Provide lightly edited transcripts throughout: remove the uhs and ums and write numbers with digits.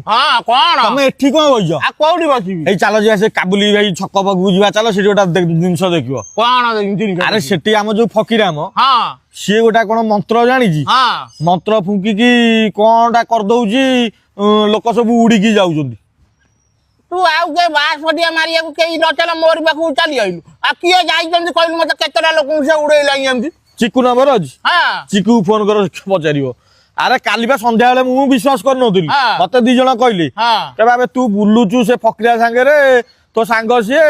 हाँ कौन तमे एठी कोन बइज आ कोठी बसिबी एई चलो जे से काबुली भाई छक पाखु जिबा चलो सेठी गोटा जिंस देखियो कौन जिन अरे सेठी हम जो फकीराम हाँ सी गोटा कोन मंत्र जानी जी हाँ मंत्र फुंकी की कोनटा कर दउजी लोक सब उड़ी की जाउछंती तू आउ के बास फटिया मारिया को केई नचला मोर पाखु चली आइलु आ किए जाइछन कहलु मते केतरा लोक से उड़ेला एमती चिकू नंबर अछि हाँ चिकू फोन कर पचारियो अरे काली बा संध्या बेले मु विश्वास कर नथुली हाँ। मते दी जण कहली हाँ के बाबे तू बुल्लुचु से फकीरा संगे रे तो सांग से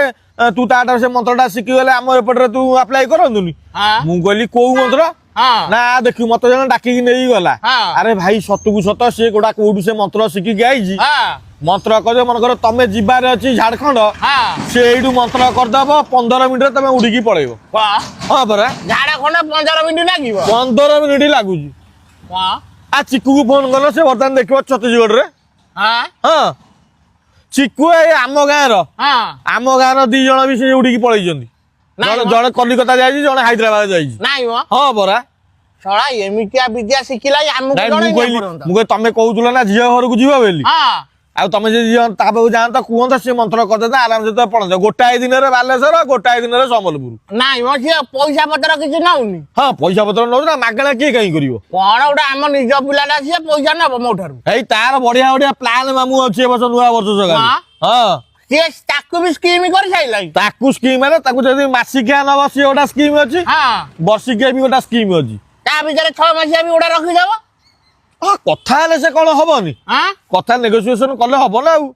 तू ताटा से मंत्रटा शिखि गले हम एपटरे तू अप्लाई करंतुनी हाँ मु कहली को मंत्र हाँ ना देखि मते जण डाकी नै गला हाँ। अरे भाई सतुकु सत से गोटा कोडु से मंत्र शिखि गई हाँ मंत्र कह मन कर तमे जिबार अछि झारखंड हाँ से एडू मंत्र कर दबो 15 मिनिट तमे उड़ी की पळेबो वाह हां बरा झाड़ा खंड 15 मिनिट लागिबो 15 मिनिट लागुजी वाह आ चिकू को फोन कलो से बर्तमान देखिबो छत्तीसगढ़ रे हाँ हां चिकू ए आम गाँ रो हाँ आम गाँ रो दी जण भी से उड़ी की पळै जंदी नाई जण वा। जण कलिकता जाई जण हैदराबाद जाई नाई वो हां बरा छड़ा एमितिया विद्या शिखिला हमको नाई जणे मु कहली तमे कहउतुला ना झियो घर को जीवा बेली हाँ आ तमे जे ताबे जानता कुहंता से मंत्र कर देता आराम से तो पड़न गोटाए दिन रे बालेश्वर गोटाए दिन रे संबलपुर नाई वो से पैसा पत्र किछ नाउनी हां पैसा पत्र न ना मागणा के कहीं करियो कोन उडा हम निज पिलाटा से पैसा नब मोठारु एई तार बढ़िया बढ़िया प्लान मामू अछि ए वर्ष नुआ वर्ष जगह हाँ। हां से ताकू भी स्कीम कर साइलाई ताकू स्कीम रे ताकू जदी मासिकिया नबा से ओटा स्कीम अछि हाँ वर्षिकिया भी ओटा स्कीम अछि ता भीतर 6 मासिया भी उडा रखि देबो हां कथा हेले से कोन हबनी हाँ कथा नेगोशिएशन कले हबो ना आउ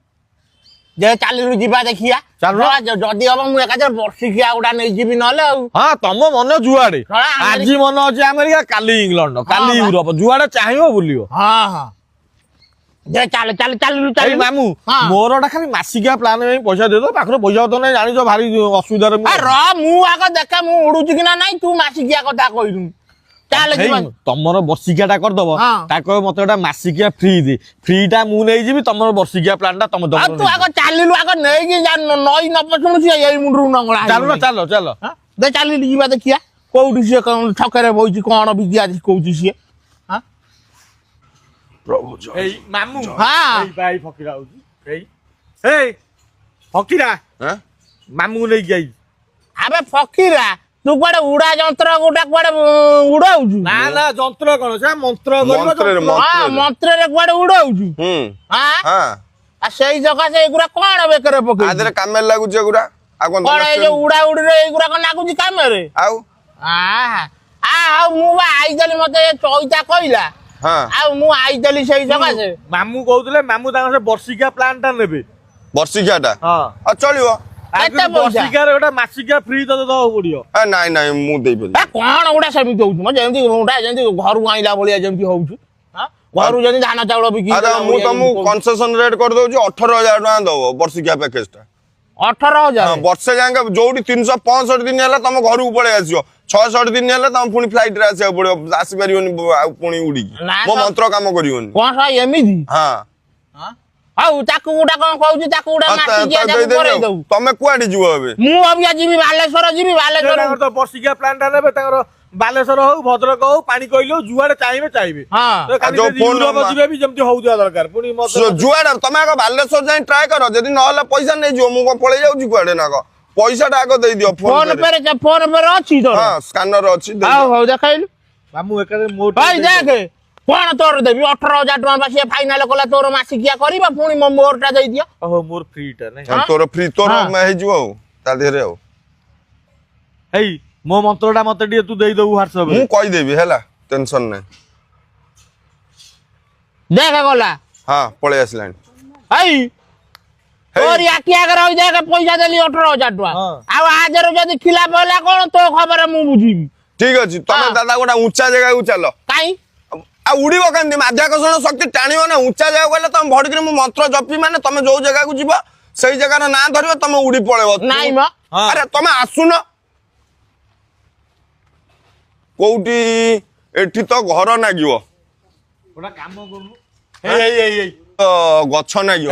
जे चालीरु जिबा देखिया चालु। जदी अब मु एकादर वर्षिकिया उडा नै जिबी नले आउ हां तम मन जुआडे शला आज मन अछि अमेरिका काली इंग्लैंड काली हाँ, यूरोप जुआडे चाहिबो बुलियो हाँ हाँ जे चाल चाल चालीरु एई चालीरु मामू हाँ। मोरटा खाली मासिकिया प्लान में पैसा दे दो पाखरो पैसा तो नै जानि जो भारी असुविधा रे आ र मु आग देखा मु उडुची कि ना नाही तू मासिकिया कथा कहिलु चाल जिबा तमर वर्षिकियाटा कर दबो हाँ। ता कह मते ओटा मासिकिया फ्री दे फ्रीटा मु नै जिबी तमर वर्षिकिया प्लानटा तम आ दम तू आग चालिलु आग नै कि जान नई न पछुनु से एई मुंडरु नंगळा चलो ना चलो चलो हां दे चालिलु जिबा देखिया कोउठी से कोन ठकरे बइची कोन विद्या कहउची से हां प्रभु जय एई मामू हाँ। एई भाई फकीरा होजी एई एई फकीरा हैं मामू नै गई आबे फकीरा तू कोडे उडा जंत्र गोटा कोडे उडाउछु ना ना जंत्र कोन से मंत्र करबो मंत्र रे, जंत्र। हां मंत्र रे कोडे उडाउछु हां हां आ सेई जगह से एगुरा कोन बेकरे पकई आदरे कामे लागुछ गुरा आ कोन कोन ए जो उडा उडी रे एगुरा कोन नागुची कामेरे आउ आ मु बा आइदली मते चौता कइला हां आ मु आइदली सेई जगह से मामू कहउतले मामू तांग से वर्षिकिया प्लानटा नेबे वर्षिकियाटा हां आ चलियो केते पैसा वर्षिकिया रे ओटा मासिकिया फ्री तो दो पड़ियो ए नाइ नाइ मु देइ बोली ए कोन उडा सेमिति होउछु म जेमति उडा जेमति घरु आइला बलिया जेमति होउछु हां घरु जेमति धान चाउल बिकी अरे मु तमु कंसेशन रेट कर दउची 18000 टका दबो वर्षिकिया पैकेजटा 18000 हां वर्षे जांगा जोडी 365 दिन होला तम घर को पळे आसियो 66 दिन होला तम पुनी फ्लाइट रे आसे पड़ियो आसी परियोनी पुनी उडी ना मो तो- मंत्र काम करियोनी कोन सा एमिति हां हां आउ ताकू उडा कोन कहउछु ताकू उडा माटी जे ताकू करे दउ तमे कुआडी जीव हबे मु अबिया जीबी बालेश्वर तांगर तो वर्षिकिया प्लानटा नेबे तांगर बालेश्वर हो भद्रक हो पानी कइलो जुआडे चाहिबे चाहिबे हां तो खाली जो फोन यूरोप जिबे भी जेमति होउ दिया दरकार पुनी मत जुआडा तमे आग बालेश्वर जाई ट्राई करो जदी न होला पैसा नै जियो मु को पळे जाउची कुआडे ना को पैसाटा आग देई दियो फोन पे अछि तो हां स्कैनर अछि दे आउ हो देखैलु मामू एकादे मोट भाई देख कोन तोर देबी 18000 टका बासी फाइनल कोला तोर मासिकिया करबा पुनी मोरटा देई दियो ओहो मोर फ्रीटा नै हां तोर फ्री तोर हाँ। मैं हे जिवो ता देरे हो हेई मो मंत्रटा मते दिए तू देई दउ व्हाट्सएप मु कहि देबी हैला टेंशन नै देख गला हां पळे आसलान हई तोर याकिया कर होई देख पैसा देली 18000 टका हाँ। आ आज रो जदी खिलाफ होला कोन तो खबर मु बुझिबी ठीक अछि तमे हाँ। दादा गोटा ऊंचा जगह को चलो काई आ उड़ीबो केंदी माध्याकर्षण शक्ति टाणिबो ना ऊंचा जगह गले तमे भडकरी मु मंत्र जपी माने तमे जो जगह को जीवो सेई जगह ना ना धरिबो तमे उड़ी पळेबो नाई म हाँ। अरे तमे आसुन कोउटी एठी तो घर नागिवो ओटा काम करनु ए गछ नागिवो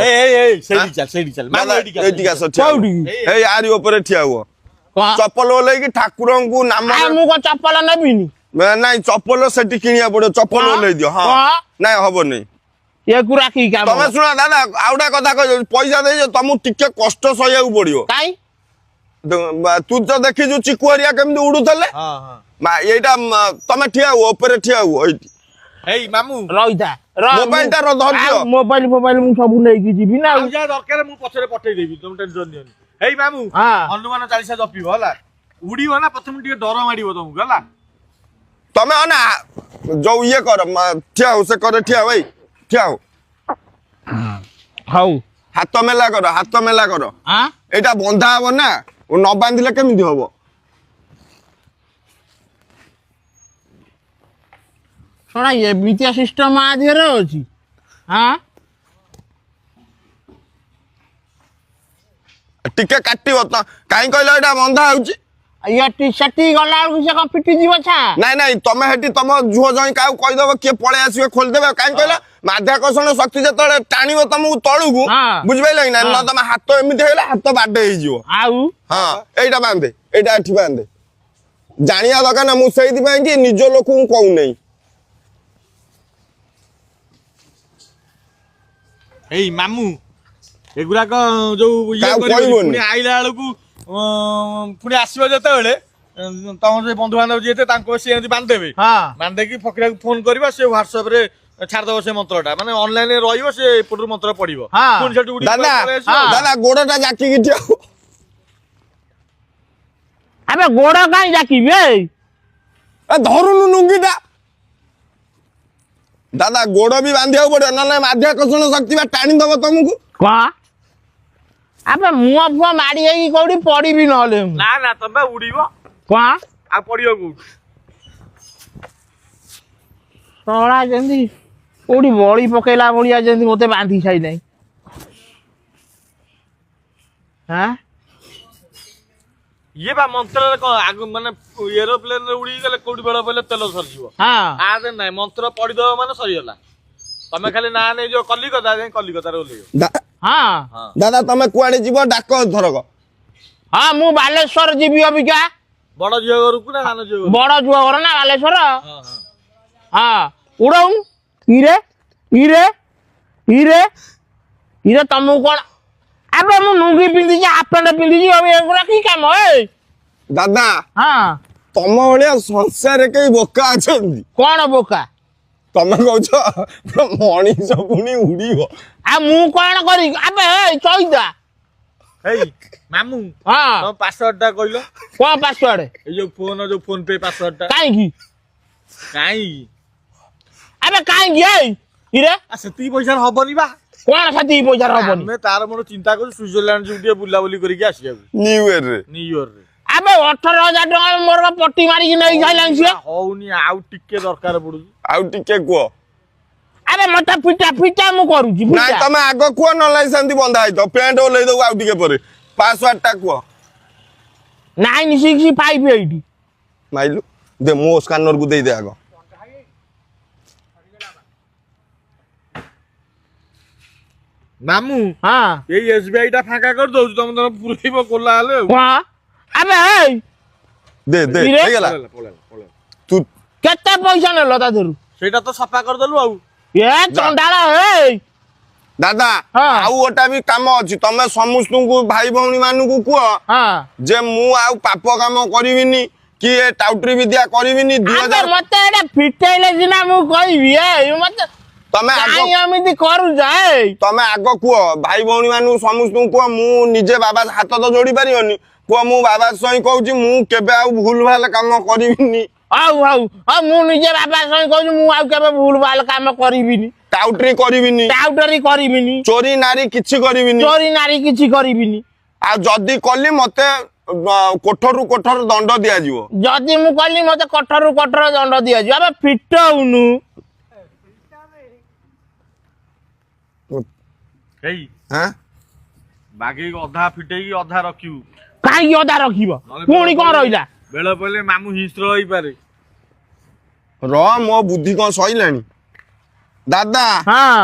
सेडी चल दादा, मामू एठी का सच्चा कोउटी ए आरी ऊपर ठिया हुओ कोन चप्पल ओलै कि ठाकुरन को नाम आ मु को चप्पल नेबिनी नहीं चप्पल सेठी किनिया पड़ो चप्पल हाँ। ओलै दियो हां हाँ। नहीं हबो नहीं ଏକୁ ରାଖି କାମ ତମେ ଶୁଣ ଦାଦା ଆଉ ଗୋଟେ କଥା କହିଛ ପଇସା ଦେଇଛ ତମକୁ ଟିକେ କଷ୍ଟ ସହିବାକୁ ପଡିବ କାଇଁ ତୁ ତ ଦେଖିଛୁ ଚିକୁ ହରିଆ କେମିତି ଉଡୁଥିଲେ ହଁ ହଁ ଏଇଟା ତମେ ଠିଆ ହୁଅ ଉପରେ ଠିଆ ହୁଅ ଏଇଠି ହେଇ ମାମୁ ରହିଥା ମୋବାଇଲଟା ଧରିଦିଅ। ମୋବାଇଲ ମୁଁ ସବୁ ନେଇକି ଯିବି ନା ଆଉ ଯାହା ଦରକାର ମୁଁ ପଛରେ ପଠେଇଦେବି ତମେ ଟେନସନ ନିଅନି ହେଇ ମାମୁ ହଁ। ହନୁମାନ ଚାଳିଶା ଜପିବ ହେଲା ଉଡିବ ନା ପ୍ରଥମେ ଟିକେ ଡର ମାଡିବ ତମକୁ ହେଲା ତମେ ନା ଯୋଉ ଇଏ କର ଠିଆ ହଉ ସେ କରେ ଠିଆ ଭାଇ ଠିଆ ହଉ ହଉ ହାତ ମେଲା କର ଆଁ ଏଇଟା ବନ୍ଧା ହବ ନା ନ ବାନ୍ଧିଲେ କେମିତି ହବ ଶୁଣା ଏମିତିଆ ସିଷ୍ଟମ ଆ ଦେହରେ ଅଛି ହଁ ଟିକେ କାଟିବ ତ କାହିଁ କହିଲ ଏଇଟା ବନ୍ଧା ହଉଛି ଏଠି ସେଠି ଗଲା ବେଳକୁ ସେ କଣ ଫିଟିଯିବ ଛା ନାଇଁ ତମେ ହେଠି ତମ ଝୁଅ ଜଇଁ କାହାକୁ କହିଦବ କିଏ ପଳେଇ ଆସିବେ ଖୋଲିଦେବେ କାହିଁ କହିଲ ମାଧ୍ୟାକର୍ଷଣ ଶକ୍ତି ଯେତେବେଳେ ଟାଣିବ ତମକୁ ତଳକୁ ହଁ। ବୁଝିପାରିଲ କି ନା ତମ ହାତ ଏମିତି ହେଇଗଲା ହାତ ବାଡେ ହେଇଯିବ ଆଉ ହଁ ଏଇଟା ବାନ୍ଧେ ଏଇଟା ଏଠି ବାନ୍ଧେ ଜାଣିବା ଦରକାର ନା ମୁଁ ସେଇଥିପାଇଁ କି ନିଜ ଲୋକଙ୍କୁ କହୁନେଇ ହେଇ ମାମୁ ଏଗୁଡାକ ଯୋଉ ଇଏ କାହାକୁ କରିବନି କହିବନି। ପୁଣି ଆଇଲା ବେଳକୁ ପୁଣି ଆସିବ ଯେତେବେଳେ ତମର ଯେ ବନ୍ଧୁବାନ୍ଧବ ଯିଏ ତାଙ୍କୁ ସେ ଏମିତି ବାନ୍ଧିଦେବେ ହଁ ବାନ୍ଧିକି ଫକୀରାକୁ ଫୋନ କରିବା ସେ ହ୍ୱାଟ୍ସଆପ ରେ ଛାଡିଦବ ସେ ମନ୍ତ୍ରଟା ମାନେ ଅନଲାଇନ ରେ ରହିବ ସେ ଏପଟରୁ ମନ୍ତ୍ର ପଡିବ ହଁ। ପୁଣି ସେଠୁ ଉଡିକି ଦାଦା ପଳେଇ ଆସିବ। ଦାଦା ଗୋଡଟା ଜାକିକି ଠିଆ ହୁଅ। ଆବେ ଗୋଡ କାଇଁ ଜାକିବି ଏ ଧରୁନୁ ଲୁଙ୍ଗିଟା ଦାଦା ଗୋଡ ବି ବାନ୍ଧିବାକୁ ପଡିବ ନହେଲେ ମାଧ୍ୟାକର୍ଷଣ ଶକ୍ତି ବା ଟାଣିଦବ ତମକୁ କଣ ଆବେ ମୁହଁ ଫୁଅ ମାଡି ହେଇକି କୋଉଠି ପଡିବି ନହେଲେ ମୁଁ ନା ନା ତମେ ଉଡିବ କଣ ଆଉ ପଡିବ କୋଉଠି ଶଳା ଯେମିତି କୋଉଠି ବଳି ପକେଇଲା ଭଳିଆ ଯେମିତି ମତେ ବାନ୍ଧି ସାଇଲାଇଁ ହାଁ ଇଏ ବା ମନ୍ତ୍ରରେ କଣ ଆଗ ମାନେ ଏରୋପ୍ଲେନ ରେ ଉଡିକି ଗଲେ କୋଉଠି ବେଳ ପଇଲେ ତେଲ ସରିଯିବ ହଁ ଆରେ ନାଇଁ ମନ୍ତ୍ର ପଡିଦବ ମାନେ ସରିଗଲା ତମେ ଖାଲି ନା ନେଇଯିବ କଲିକତା ଯାଇ କଲିକତାରେ ଓହ୍ଲେଇବ ହଁ ଦାଦା ତମେ କୁଆଡେ ଯିବ ଡାକ ଧରକ ହଁ ମୁଁ ବାଲେଶ୍ଵର ଯିବି ଅବିକା ବଡ ଝିଅ ଘରକୁ ନା ସାନ ଝିଅ ଘରକୁ ବଡ ଝୁଅ ଘର ନା ବାଲେଶ୍ଵର ହଁ ହଁ ହଁ ଉଡଉ ଇରେ ଇରେ ଇରେ ଇରେ ତମକୁ କଣ ଆବେ ମୁଁ ଲୁଙ୍ଗି ପିନ୍ଧିଛି ହାଫ ପ୍ୟାଣ୍ଟ ପିନ୍ଧିଛି ଏଗୁଡା କି କାମ ଦାଦା ହଁ ତମ ଭଳିଆ ସଂସାରରେ କେହି ବୋକା ଅଛନ୍ତି କଣ ବୋକା ତମେ କହୁଛ ମଣିଷ ପୁଣି ଉଡିବ ଆଉ ମୁଁ କଣ କରିବି ଆବେ ଚଇଦା ହେଇ ମାମୁ ହଁ ତମ ପାସୱାର୍ଡ ଟା କହିଲ କଣ ପାସୱାର୍ଡ ଏଇ ଯୋଉ ଫୋନ ପେ ପାସୱାର୍ଡ ଟା କାହିଁକି କାହିଁକି ଆବେ କାହିଁକି ଇରେ ସେତିକି ପଇସାରେ ହବନି ବା କଣ ସେତିକି ପଇସାରେ ହବନି ଆମେ ତାର ମୋର ଚିନ୍ତା କରୁଛୁ ସୁଇଜରଲ୍ୟାଣ୍ଡ ଯିବୁ ଟିକେ ବୁଲାବୁଲି କରିକି ଆସିବାକୁ ନ୍ୟୁ ଇୟରରେ ନ୍ୟୁ ଇୟରରେ ଆବେ 18,000 ଟଙ୍କା ମୋର ପଟି ମାରିକି ନେଇ ସାଇଲାଣି ସିଏ ହଉନି ଆଉ ଟିକେ ଦରକାର ପଡୁଛି ଆଉ ଟିକେ କୁହ ଆବେ ମତେ ପିଟା ମୁଁ କରୁଛି ନାଇଁ ତମେ ଆଗ କୁହ ନହେଲେ ସେମିତି ବନ୍ଧା ହେଇଥିବ ପ୍ୟାଣ୍ଟ ଓହ୍ଲେଇ ଦବୁ ଆଉ ଟିକେ ପରେ ପାସୱାର୍ଡ ଟା କୁହ 965 ମାଇଲୁ ଦେ ମୋ ସ୍କାନରକୁ ଦେଇଦେ ଆଗ ମାମୁ ହଁ ଏଇ SBI ଟା ଫାଙ୍କା କରିଦଉଛି ତମେ ତମେ ପୁରେଇବ କୋଲା ହେଲେ ଆଉ କଣ ଆବେ ଦେ ଇରେ? ହେଇଗଲା ପଳେଇଲା। ତୁ କେତେ ପଇସା ନେଲ ତା ଦେହରୁ ସେଇଟା ତ ସଫା କରିଦେଲୁ ଆଉ ଏ ଚଣ୍ଡାଳ ଦାଦା ହଁ। ଆଉ ଗୋଟେ ବି କାମ ଅଛି ତମେ ସମସ୍ତଙ୍କୁ ଭାଇ ଭଉଣୀ ମାନଙ୍କୁ କୁହ ହଁ ଯେ ମୁଁ ଆଉ ପାପ କାମ କରିବିନି କି ଏ ଟାଉଟରି ବିଦ୍ୟା କରିବିନି ଆବେ 2000 ମତେ ଏଟା ଫିଟେଇଲେ ସିନା ମୁଁ କହିବି ମତେ ତମେ ଆଗ କାଇଁ ଏମିତି କରୁଛ ତମେ ଆଗ କୁହ ଭାଇ ଭଉଣୀ ମାନଙ୍କୁ ସମସ୍ତଙ୍କୁ କୁହ ମୁଁ ନିଜେ ବାବା ହାତ ତ ଯୋଡି ପାରିବନି କୁହ ମୁଁ ବାବା ସହି କହୁଛି ମୁଁ କେବେ ଆଉ ଭୁଲ ଭାଲ କାମ କରିବିନି ହଉ ମୁଁ ନିଜେ ବାବା ସଙ୍ଗେ କହୁଛି ମୁଁ ଆଉ କେବେ ଭୁଲ ଭାଲ କାମ କରିବିନି ଟାଉଟରି କରିବିନି ଟାଉଟରି କରିବିନି ଚୋରି ନାରୀ କିଛି କରିବିନି ଚୋରି ନାରୀ କିଛି କରିବିନି ଆଉ ଯଦି କଲି ମତେ କୋଠରୁ କୋଠର ଦଣ୍ଡ ଦିଆଯିବ ଯଦି ମୁଁ କଲି ମତେ କଠୋର ଦଣ୍ଡ ଦିଆଯିବ ଆବେ ଫିଟଉନୁ ହେଇ ହାଁ ବାଗେଇକି ଅଧା ଫିଟେଇକି ଅଧା ରଖିବୁ କାହିଁକି ଅଧା ରଖିବ ପୁଣି କଣ ରହିଲା ବେଳ ପଇଲେ ମାମୁ ହିଂସ୍ର ହେଇପାରେ ର ମୋ ବୁଦ୍ଧି କଣ ସଇଲାଣି ଦାଦା ହଁ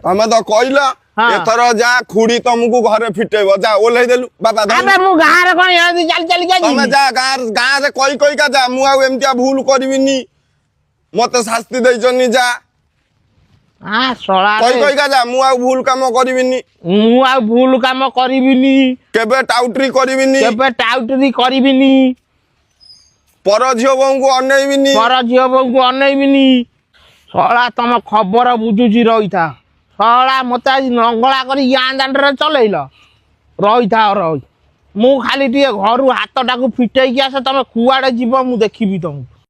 ତମେ ତ କହିଲ ହଁ। ଏଥର ଯା ଖୁଡି ତମକୁ ଘରେ ଫିଟେଇବ ଯା ଓହ୍ଲେଇ ଦେଲୁ ବାବା ଆବେ ମୁଁ ଗାଁରେ କଣ ଏମିତି ଚାଲି ତମେ ଯା ଗାଁରେ କହିକା ଯା ମୁଁ ଆଉ ଏମିତିଆ ଭୁଲ କରିବିନି ମତେ ଶାସ୍ତି ଦେଇଛନ୍ତି ଯା ଶଳା କହି କହିକା ଯା ମୁଁ ଆଉ ଭୁଲ କାମ କରିବିନି ମୁଁ ଆଉ ଭୁଲ କାମ କରିବିନି କେବେ ଟାଉଟରି କରିବିନି କେବେ ଟାଉଟରି କରିବିନି ପର ଝିଅ ବୋଉଙ୍କୁ ଅନେଇବିନି ପର ଝିଅ ବୋଉଙ୍କୁ ଅନେଇବିନି ଶଳା ତମ ଖବର ବୁଝୁଛି ରହିଥା ଶଳା ମତେ ଆଜି ନଙ୍ଗଳା କରି ଗାଁ ଦାଣ୍ଡରେ ଚଲେଇଲ ରହିଥା ରହି ମୁଁ ଖାଲି ଟିକେ ଘରୁ ହାତଟାକୁ ଫିଟେଇକି ଆସେ ତମେ କୁଆଡେ ଯିବ ମୁଁ ଦେଖିବି ତମକୁ